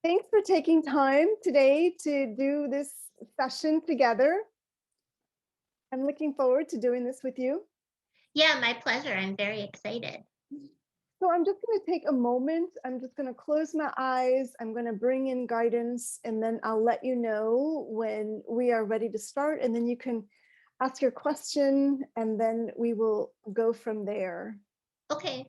Thanks for taking time today to do this session together. I'm looking forward to doing this with you. Yeah, my pleasure. I'm very excited. So, I'm just going to take a moment. I'm just going to close my eyes. I'm going to bring in guidance, and then I'll let you know when we are ready to start. And then you can ask your question, and then we will go from there. Okay.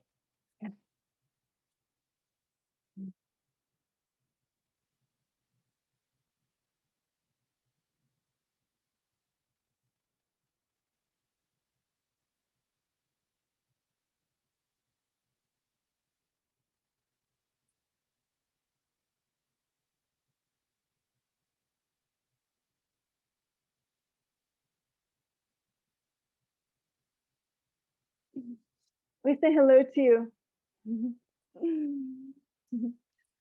We say hello to you.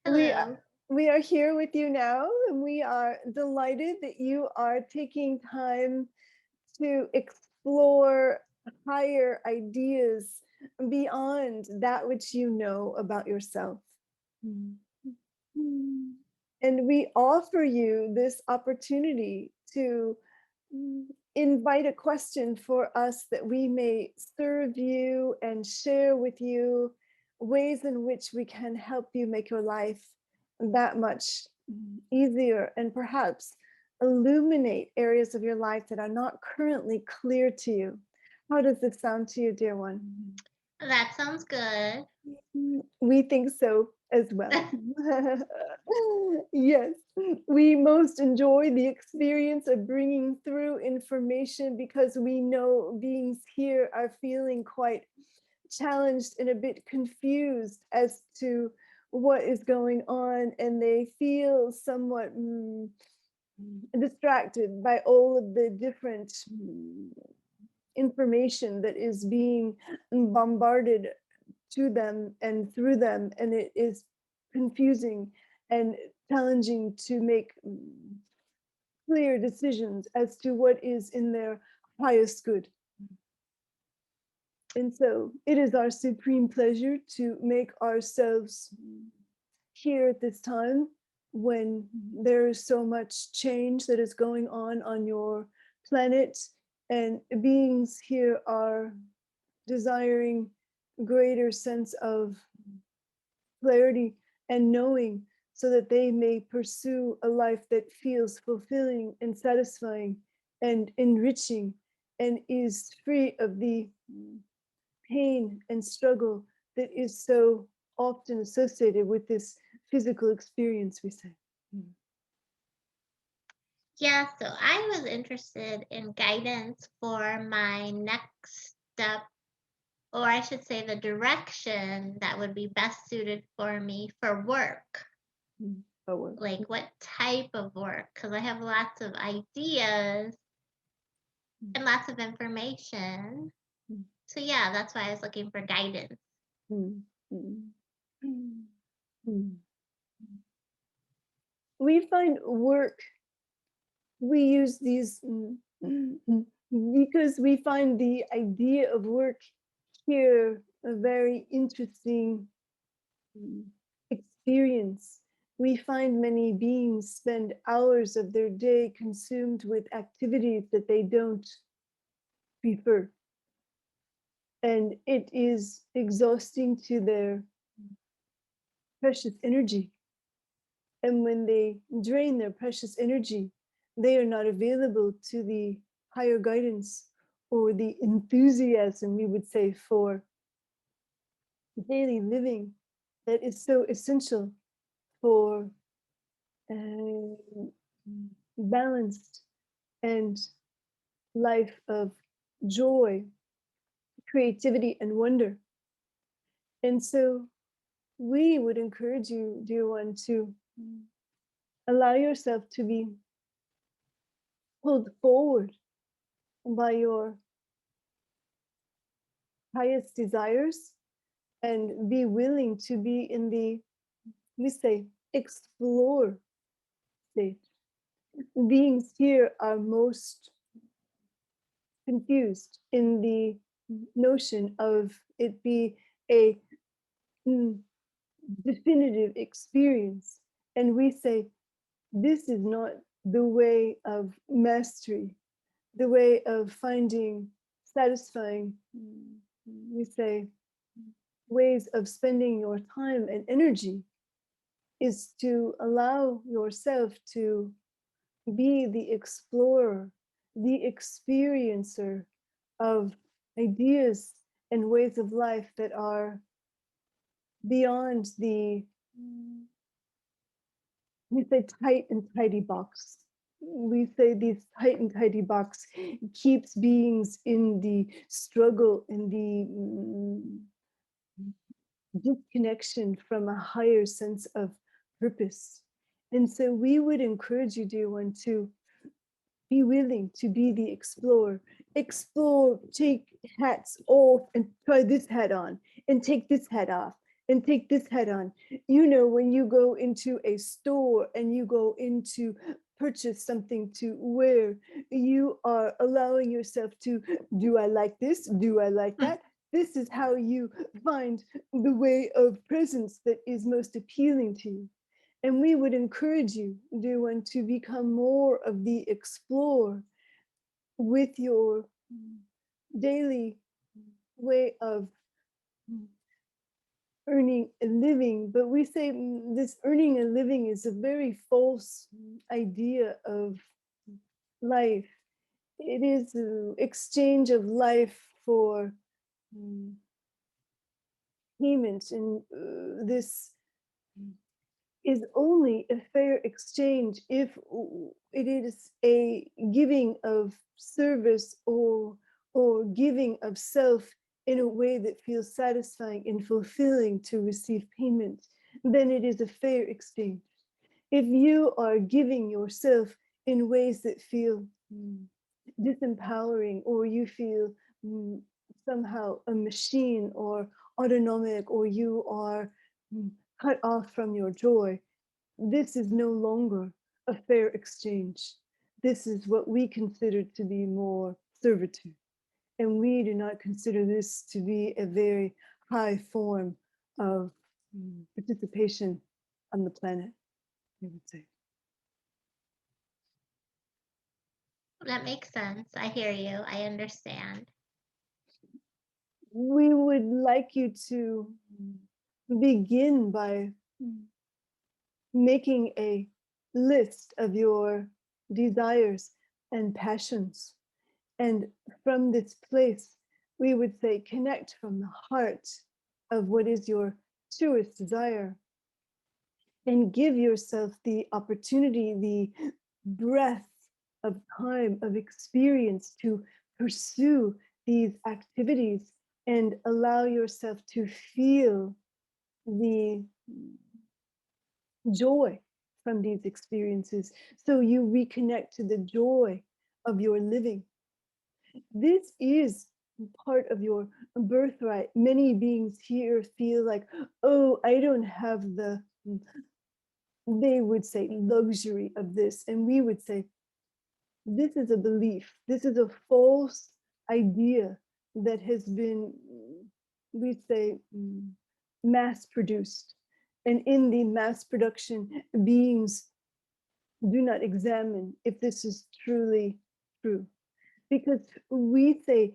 We are, Hello. we are here with you now, and we are delighted that you are taking time to explore higher ideas beyond that which you know about yourself. And we offer you this opportunity to invite a question for us that we may serve you and share with you ways in which we can help you make your life that much easier and perhaps illuminate areas of your life that are not currently clear to you. How does this sound to you, dear one? That sounds good. We think so as well. Yes, we most enjoy the experience of bringing through information because we know beings here are feeling quite challenged and a bit confused as to what is going on, and they feel somewhat distracted by all of the different information that is being bombarded to them and through them, and it is confusing and challenging to make clear decisions as to what is in their highest good. And so it is our supreme pleasure to make ourselves here at this time when there is so much change that is going on your planet, and beings here are desiring greater sense of clarity and knowing so that they may pursue a life that feels fulfilling and satisfying and enriching and is free of the pain and struggle that is so often associated with this physical experience, we say. Yeah, so I was interested in guidance for my next step, or I should say the direction that would be best suited for me for work. Oh, well. Like what type of work? Because I have lots of ideas and lots of information. So, yeah, that's why I was looking for guidance. Mm, mm, mm, mm. We find work, we use these because we find the idea of work here a very interesting experience. We find many beings spend hours of their day consumed with activities that they don't prefer. And it is exhausting to their precious energy. And when they drain their precious energy, they are not available to the higher guidance or the enthusiasm, we would say, for daily living that is so essential for uh, balanced and life of joy, creativity, and wonder. And so we would encourage you, dear one, to allow yourself to be pulled forward by your highest desires and be willing to be in the, we say, explore state. Beings here are most confused in the notion of it be a definitive experience. And we say, this is not the way of mastery, the way of finding satisfying, we say, ways of spending your time and energy is to allow yourself to be the explorer, the experiencer of ideas and ways of life that are beyond the, we say, tight and tidy box. We say this tight and tidy box keeps beings in the struggle and the disconnection from a higher sense of purpose. And so we would encourage you, dear one, to be willing to be the explorer. Explore, take hats off and try this hat on, and take this hat off, and take this hat on. You know, when you go into a store and you go into purchase something to wear, you are allowing yourself to, do I like this? Do I like that? This is how you find the way of presence that is most appealing to you. And we would encourage you, dear one, to become more of the explorer with your daily way of earning a living. But we say this earning a living is a very false idea of life. It is an exchange of life for payment, and this is only a fair exchange if it is a giving of service or giving of self in a way that feels satisfying and fulfilling to receive payment. Then it is a fair exchange. If you are giving yourself in ways that feel disempowering, or you feel somehow a machine or autonomic, or you are cut off from your joy, this is no longer a fair exchange. This is what we consider to be more servitude. And we do not consider this to be a very high form of participation on the planet, I would say. That makes sense. I hear you. I understand. We would like you to begin by making a list of your desires and passions. And from this place, we would say, connect from the heart of what is your truest desire, and give yourself the opportunity, the breath of time, of experience to pursue these activities and allow yourself to feel the joy from these experiences, so you reconnect to the joy of your living. This is part of your birthright. Many beings here feel like, oh, I don't have the, they would say, luxury of this. And we would say, this is a belief. This is a false idea that has been, we'd say, mass produced. And in the mass production, beings do not examine if this is truly true. Because we say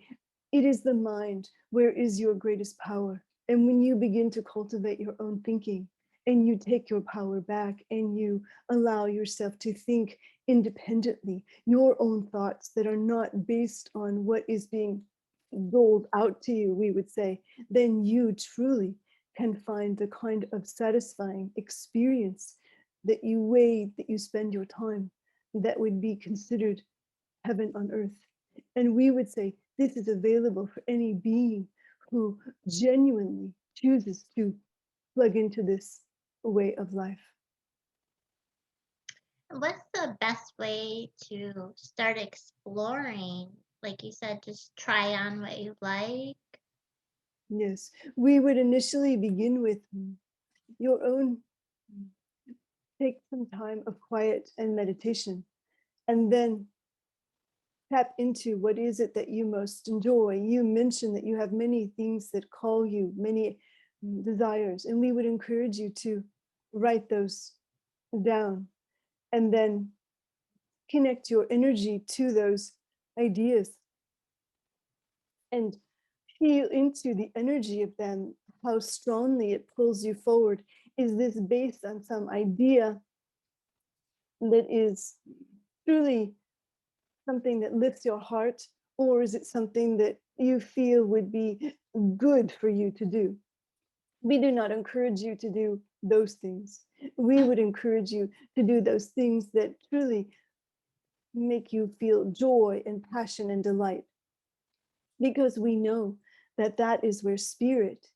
it is the mind where is your greatest power. And when you begin to cultivate your own thinking and you take your power back and you allow yourself to think independently, your own thoughts that are not based on what is being doled out to you, we would say, then you truly can find the kind of satisfying experience that you weigh, that you spend your time, that would be considered heaven on earth. And we would say this is available for any being who genuinely chooses to plug into this way of life. What's the best way to start exploring? Like you said, just try on what you like. Yes, we would initially begin with your own, take some time of quiet and meditation, and then tap into what is it that you most enjoy. You mentioned that you have many things that call you, many desires, and we would encourage you to write those down, and then connect your energy to those ideas and feel into the energy of them, how strongly it pulls you forward. Is this based on some idea that is truly something that lifts your heart, or is it something that you feel would be good for you to do? We do not encourage you to do those things. We would encourage you to do those things that truly make you feel joy and passion and delight, because we know that that is where spirit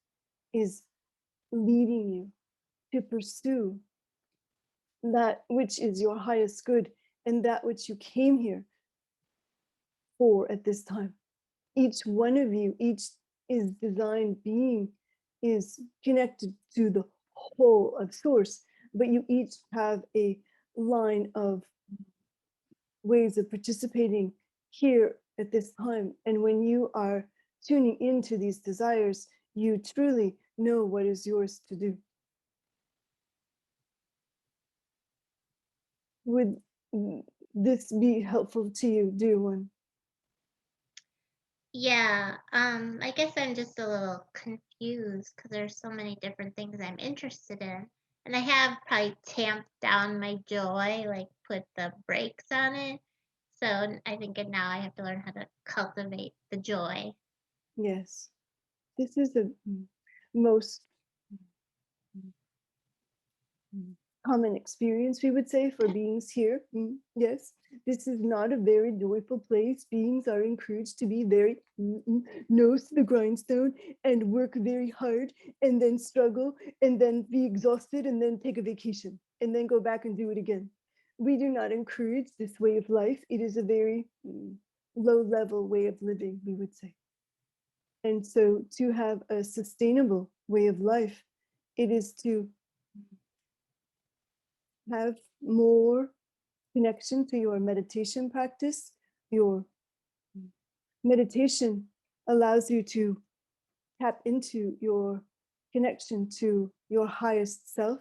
is leading you to pursue that which is your highest good and that which you came here for at this time. Each one of you, each is designed being, is connected to the whole of source, but you each have a line of ways of participating here at this time. And when you are tuning into these desires, you truly know what is yours to do. Would this be helpful to you, dear one? Yeah, I guess I'm just a little confused because there's so many different things I'm interested in. And I have probably tamped down my joy, like put the brakes on it. So I think now I have to learn how to cultivate the joy. Yes, this is the most common experience, we would say, for beings here. Yes, this is not a very joyful place. Beings are encouraged to be very nose to the grindstone and work very hard and then struggle and then be exhausted and then take a vacation and then go back and do it again. We do not encourage this way of life. It is a very low level way of living, we would say. And so to have a sustainable way of life, it is to have more connection to your meditation practice. Your meditation allows you to tap into your connection to your highest self.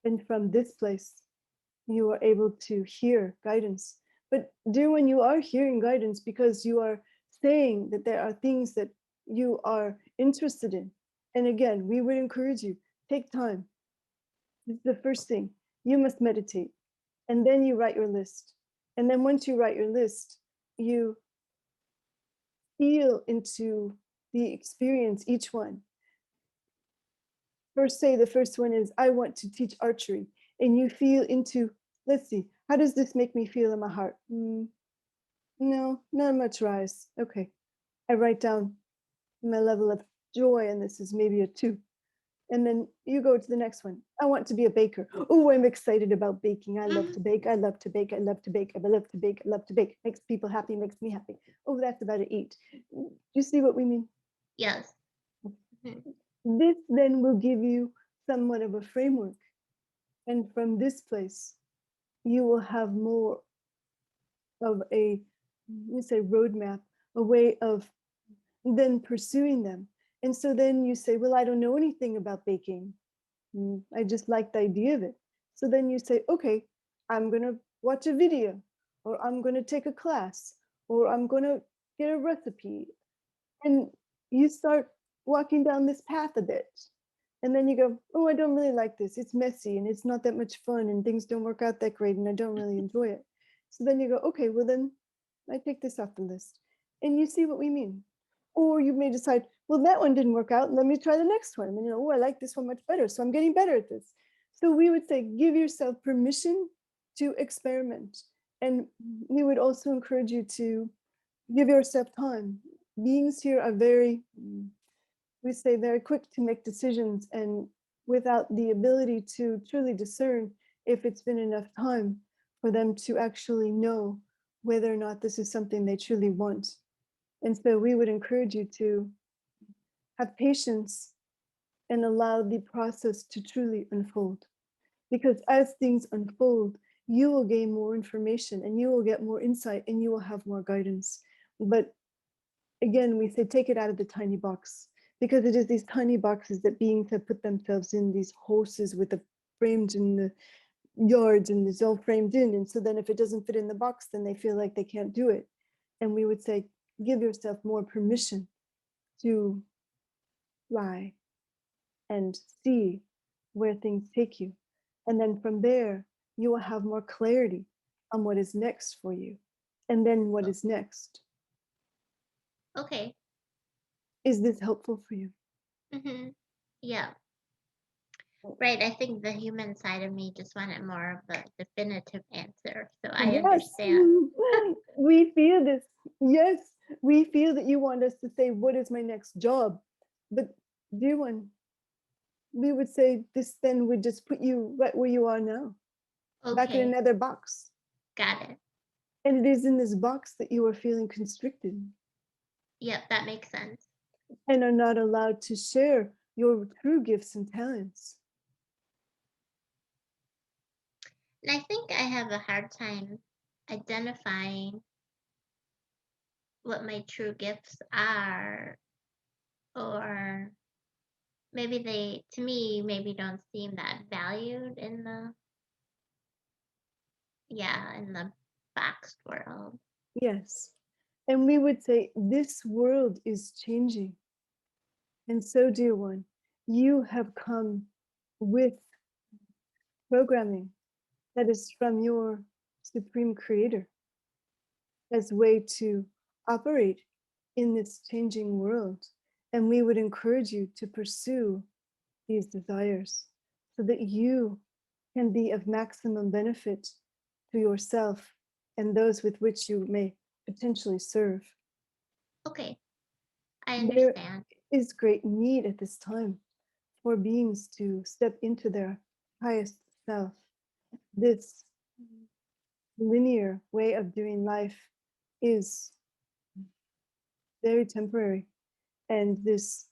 And from this place, you are able to hear guidance. But, dear one, you are hearing guidance because you are saying that there are things that you are interested in. And again, we would encourage you, take time. This is the first thing. You must meditate. And then you write your list. And then once you write your list, you feel into the experience, each one. First, say the first one is, I want to teach archery. And you feel into, let's see, how does this make me feel in my heart? No, not much rise. Okay. I write down my level of joy, and this is maybe a 2. And then you go to the next one. I want to be a baker. Oh, I'm excited about baking. I love to bake. I love to bake. I love to bake. I love to bake. I love to bake. Makes people happy, makes me happy. Oh, that's about an 8. Do you see what we mean? Yes. Mhm. This then will give you somewhat of a framework. And from this place, you will have more of a, let's say, roadmap, a way of then pursuing them. And so then you say, well, I don't know anything about baking. I just like the idea of it. So then you say, okay, I'm going to watch a video, or I'm going to take a class, or I'm going to get a recipe. And you start walking down this path a bit. And then you go, oh, I don't really like this. It's messy and it's not that much fun and things don't work out that great and I don't really enjoy it. So then you go, okay, well, then I take this off the list. And you see what we mean. Or you may decide, well, that one didn't work out. Let me try the next one. And oh, I like this one much better. So I'm getting better at this. So we would say, give yourself permission to experiment. And we would also encourage you to give yourself time. Beings here are very, we say, very quick to make decisions, and without the ability to truly discern if it's been enough time for them to actually know whether or not this is something they truly want. And so we would encourage you to have patience and allow the process to truly unfold. Because as things unfold, you will gain more information and you will get more insight and you will have more guidance. But again, we say take it out of the tiny box, because it is these tiny boxes that beings have put themselves in, these horses with the frames and the yards and it's all framed in. And so then if it doesn't fit in the box, then they feel like they can't do it. And we would say, give yourself more permission to fly and see where things take you. And then from there, you will have more clarity on what is next for you. And then what O- is next? Okay. Is this helpful for you? Mhm. Yeah. Right. I think the human side of me just wanted more of a definitive answer. So I Yes, understand. we feel this. Yes, we feel that you want us to say, what is my next job? But dear one, we would say this then would just put you right where you are now, back in Okay. another box. Got it. And it is in this box that you are feeling constricted Yep, that makes sense. and are not allowed to share your true gifts and talents. And I think I have a hard time identifying what my true gifts are, or maybe they, to me, maybe don't seem that valued in the, yeah, in the boxed world. Yes. And we would say this world is changing. And so, dear one, you have come with programming that is from your supreme creator as way to operate in this changing world. And we would encourage you to pursue these desires so that you can be of maximum benefit to yourself and those with which you may potentially serve. Okay, I There understand. is great need at this time for beings to step into their highest self. This linear way of doing life is very temporary, and this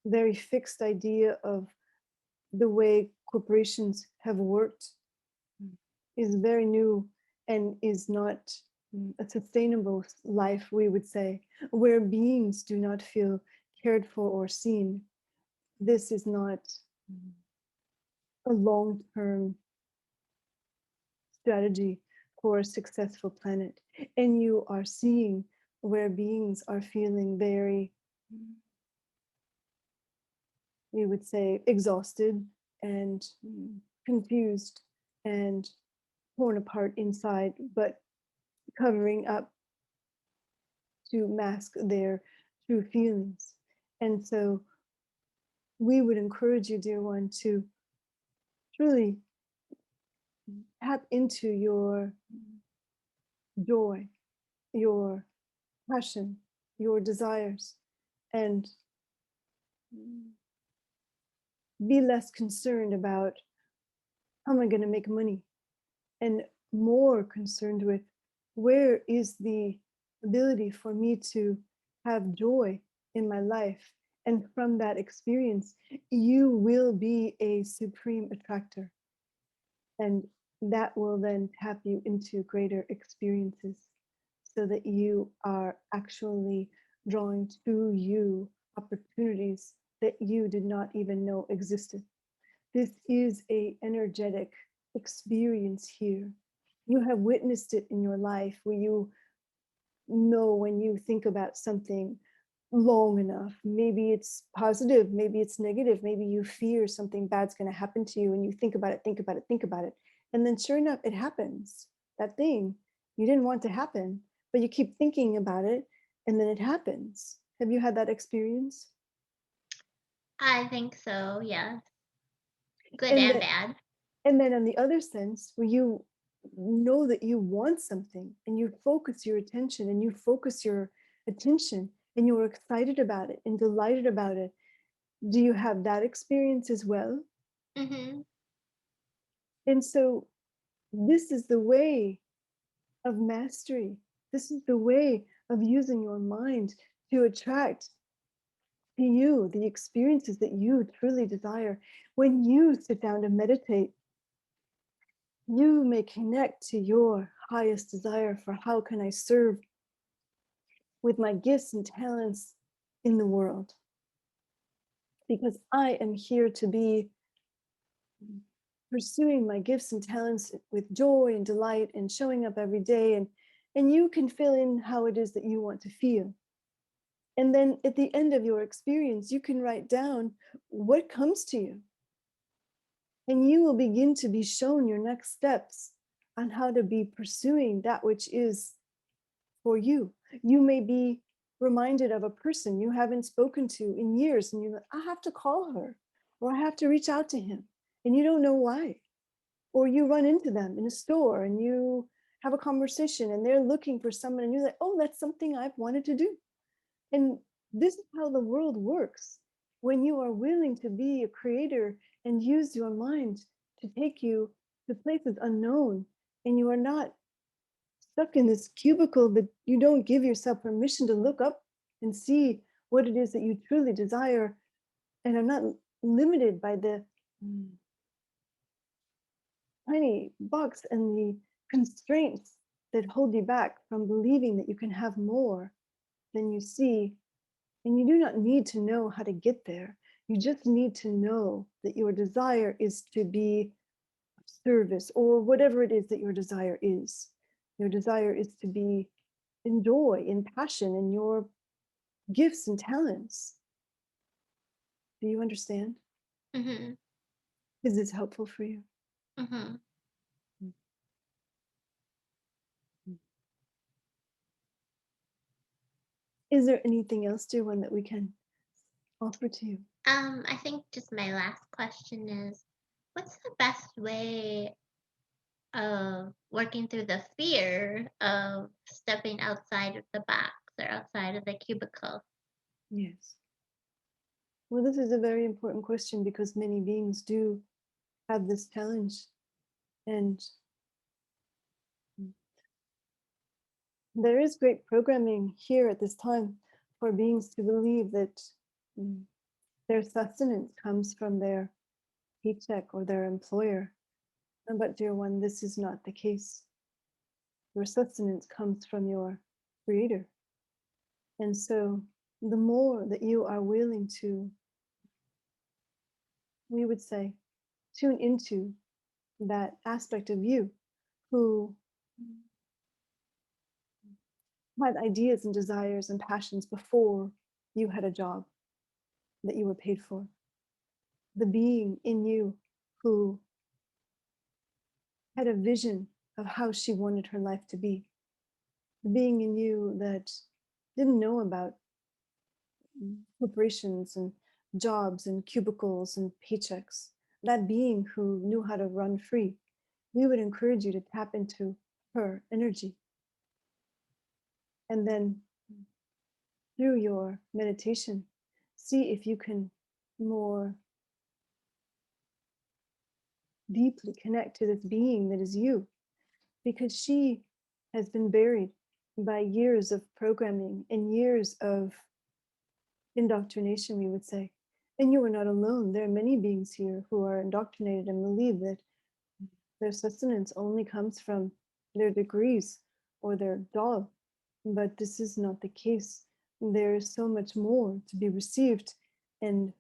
very fixed idea of the way corporations have worked is very new and is not a sustainable life, we would say, where beings do not feel cared for or seen. This is not a long term strategy for a successful planet. And you are seeing where beings are feeling very, we would say, exhausted and confused and torn apart inside, but covering up to mask their true feelings. And so we would encourage you, dear one, to truly tap into your joy, your passion, your desires, and be less concerned about how am I going to make money and more concerned with where is the ability for me to have joy in my life. And from that experience, you will be a supreme attractor. And that will then tap you into greater experiences so that you are actually drawing to you opportunities that you did not even know existed. This is a energetic experience here. You have witnessed it in your life where you know when you think about something long enough, maybe it's positive, maybe it's negative, maybe you fear something bad's going to happen to you and you think about it, think about it, think about it. And then sure enough, it happens. That thing you didn't want to happen, but you keep thinking about it and then it happens. Have you had that experience? I think so, yes. Good And and that bad. And then on the other sense, where you know that you want something and you focus your attention and you focus your attention and you're excited about it and delighted about it. Do you have that experience as well? Mhm. And so this is the way of mastery. This is the way of using your mind to attract to you the experiences that you truly desire. When you sit down to meditate, you may connect to your highest desire for how can I serve with my gifts and talents in the world, because I am here to be, pursuing my gifts and talents with joy and delight and showing up every day, and you can fill in how it is that you want to feel. And then at the end of your experience, you can write down what comes to you, and you will begin to be shown your next steps on how to be pursuing that which is for you. You may be reminded of a person you haven't spoken to in years, and you're like, I have to call her, or I have to reach out to him, and you don't know why. Or you run into them in a store and you have a conversation and they're looking for someone, and you're like, oh, that's something I've wanted to do. And this is how the world works. When you are willing to be a creator and use your mind to take you to places unknown, and you are not stuck in this cubicle that you don't give yourself permission to look up and see what it is that you truly desire, and are not limited by the tiny box and the constraints that hold you back from believing that you can have more than you see. And you do not need to know how to get there. You just need to know that your desire is to be of service, or whatever it is that your desire is. Your desire is to be in joy, in passion, in your gifts and talents. Do you understand? Mhm. Is this helpful for you? Mhm. Is there anything else, dear one, that we can offer to you? I think just my last question is, what's the best way of working through the fear of stepping outside of the box or outside of the cubicle? Yes. Well, this is a very important question because many beings do have this challenge. And there is great programming here at this time for beings to believe that mm, their sustenance comes from their paycheck or their employer. But, dear one, this is not the case. Your sustenance comes from your creator. And so, the more that you are willing to, we would say, tune into that aspect of you who had ideas and desires and passions before you had a job that you were paid for. The being in you who had a vision of how she wanted her life to be. The being in you that didn't know about corporations and jobs and cubicles and paychecks. That being who knew how to run free. We would encourage you to tap into her energy. And then through your meditation, see if you can more deeply connect to this being that is you, because she has been buried by years of programming and years of indoctrination, we would say. And you are not alone. There are many beings here who are indoctrinated and believe that their sustenance only comes from their degrees or their job. But this is not the case. There is so much more to be received, and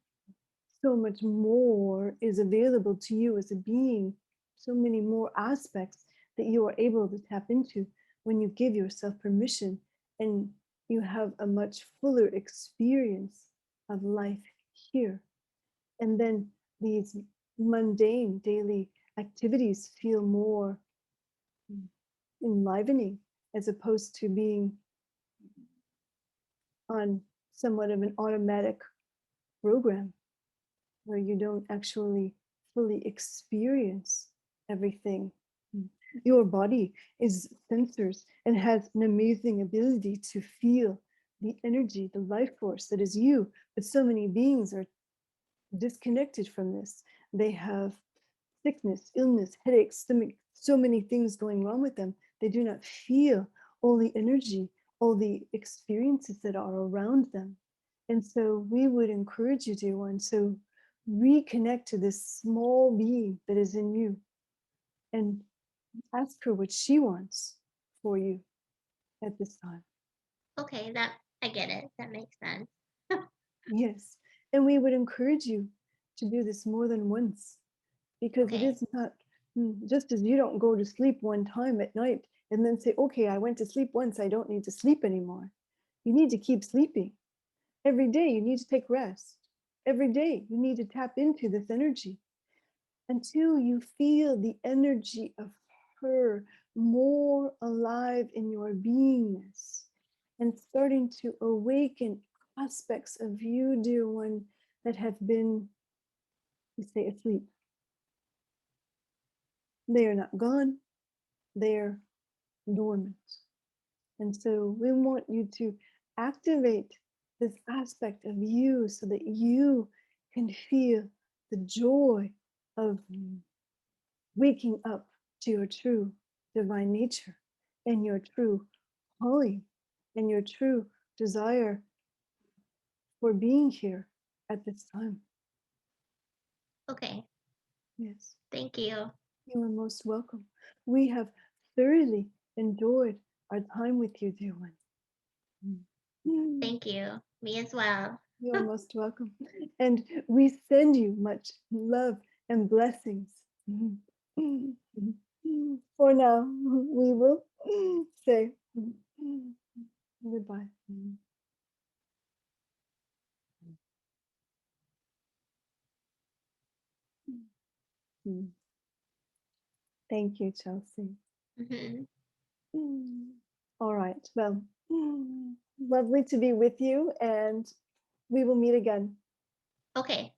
so much more is available to you as a being, so many more aspects that you are able to tap into when you give yourself permission and you have a much fuller experience of life here. And then these mundane daily activities feel more enlivening as opposed to being on somewhat of an automatic program where you don't actually fully experience everything. Mm. Your body is sensors and has an amazing ability to feel the energy, the life force that is you. But so many beings are disconnected from this. They have sickness, illness, headaches, stomach, so many things going wrong with them. They do not feel all the energy, all the experiences that are around them. And so we would encourage you, dear one, to reconnect to this small being that is in you and ask her what she wants for you at this time. Okay, that I get it. That makes sense. Yes. And we would encourage you to do this more than once. because it Okay. is not just as you don't go to sleep one time at night and then say, okay, I went to sleep once, I don't need to sleep anymore. You need to keep sleeping. Every day you need to take rest. Every day you need to tap into this energy until you feel the energy of her more alive in your beingness and starting to awaken aspects of you, dear one, that have been, we say, asleep. They are not gone, they're dormant. And so we want you to activate this aspect of you so that you can feel the joy of waking up to your true divine nature and your true calling and your true desire for being here at this time. Okay. Yes, Thank you. you are most welcome. We have thoroughly enjoyed our time with you, dear one. Thank you. Me as well. You are most welcome. And we send you much love and blessings. For now, we will say goodbye. Thank you, Chelsea. Hmm. All right. Well, lovely to be with you, and we will meet again. Okay.